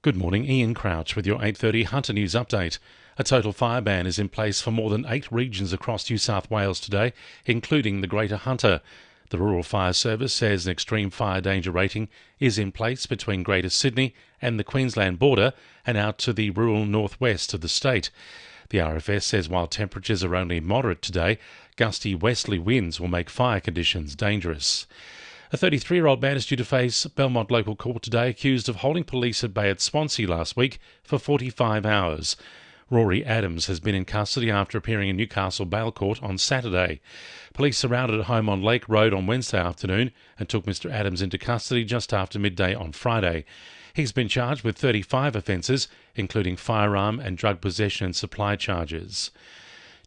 Good morning, Ian Crouch with your 8:30 Hunter News update. A total fire ban is in place for more than 8 regions across New South Wales today, including the Greater Hunter. The Rural Fire Service says an extreme fire danger rating is in place between Greater Sydney and the Queensland border and out to the rural northwest of the state. The RFS says while temperatures are only moderate today, gusty westerly winds will make fire conditions dangerous. A 33-year-old man is due to face Belmont local court today, accused of holding police at bay at Swansea last week for 45 hours. Rory Adams has been in custody after appearing in Newcastle bail court on Saturday. Police surrounded a home on Lake Road on Wednesday afternoon and took Mr Adams into custody just after midday on Friday. He's been charged with 35 offences, including firearm and drug possession and supply charges.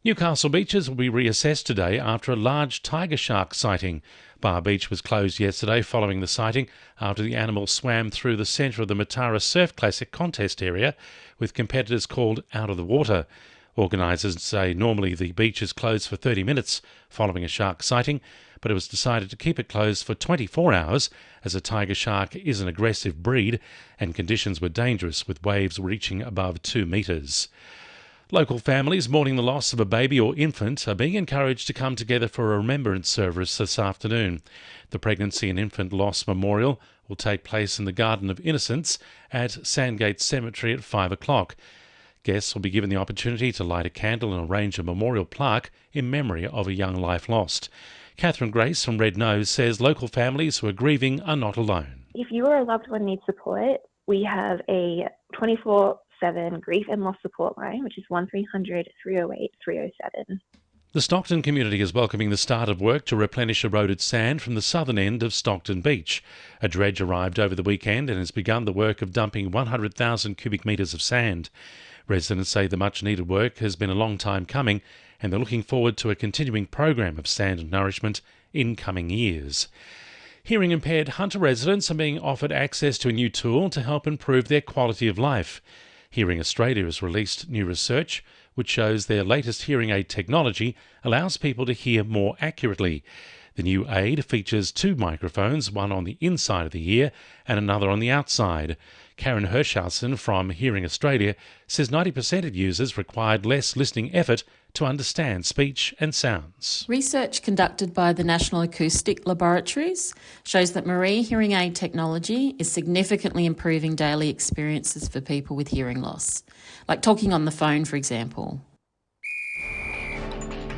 Newcastle beaches will be reassessed today after a large tiger shark sighting. Bar Beach was closed yesterday following the sighting after the animal swam through the centre of the Matara Surf Classic contest area, with competitors called out of the water. Organisers say normally the beach is closed for 30 minutes following a shark sighting, but it was decided to keep it closed for 24 hours as a tiger shark is an aggressive breed and conditions were dangerous with waves reaching above 2 metres. Local families mourning the loss of a baby or infant are being encouraged to come together for a remembrance service this afternoon. The Pregnancy and Infant Loss Memorial will take place in the Garden of Innocents at Sandgate Cemetery at 5 o'clock. Guests will be given the opportunity to light a candle and arrange a memorial plaque in memory of a young life lost. Catherine Grace from Red Nose says local families who are grieving are not alone. If you or a loved one needs support, we have a 24/7 grief and loss support line, which is 1300 308 307. The Stockton community is welcoming the start of work to replenish eroded sand from the southern end of Stockton Beach. A dredge arrived over the weekend and has begun the work of dumping 100,000 cubic metres of sand. Residents say the much-needed work has been a long time coming and they're looking forward to a continuing program of sand nourishment in coming years. Hearing-impaired Hunter residents are being offered access to a new tool to help improve their quality of life. Hearing Australia has released new research which shows their latest hearing aid technology allows people to hear more accurately. The new aid features 2 microphones, one on the inside of the ear and another on the outside. Karen Hirschhausen from Hearing Australia says 90% of users required less listening effort to understand speech and sounds. Research conducted by the National Acoustic Laboratories shows that Marie hearing aid technology is significantly improving daily experiences for people with hearing loss, like talking on the phone, for example.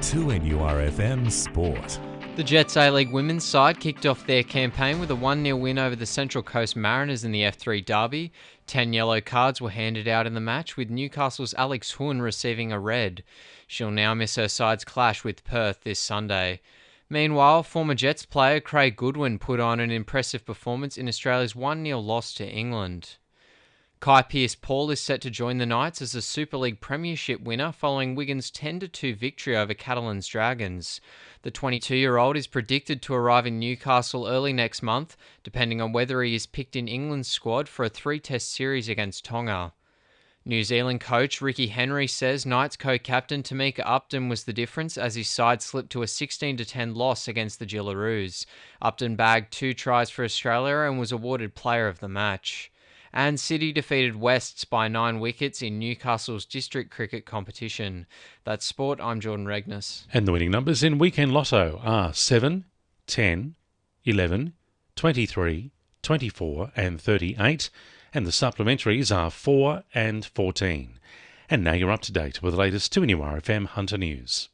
2NURFM Sport. The Jets A-League women's side kicked off their campaign with a 1-0 win over the Central Coast Mariners in the F3 Derby. 10 yellow cards were handed out in the match, with Newcastle's Alex Hoon receiving a red. She'll now miss her side's clash with Perth this Sunday. Meanwhile, former Jets player Craig Goodwin put on an impressive performance in Australia's 1-0 loss to England. Kai Pearce-Paul is set to join the Knights as a Super League Premiership winner following Wigan's 10-2 victory over Catalan's Dragons. The 22-year-old is predicted to arrive in Newcastle early next month, depending on whether he is picked in England's squad for a 3-test series against Tonga. New Zealand coach Ricky Henry says Knights co-captain Tamika Upton was the difference as his side slipped to a 16-10 loss against the Gillaroos. Upton bagged 2 tries for Australia and was awarded player of the match. And City defeated Wests by 9 wickets in Newcastle's district cricket competition. That's sport. I'm Jordan Regnis. And the winning numbers in Weekend Lotto are 7, 10, 11, 23, 24 and 38. And the supplementaries are 4 and 14. And now you're up to date with the latest 2NURFM Hunter News.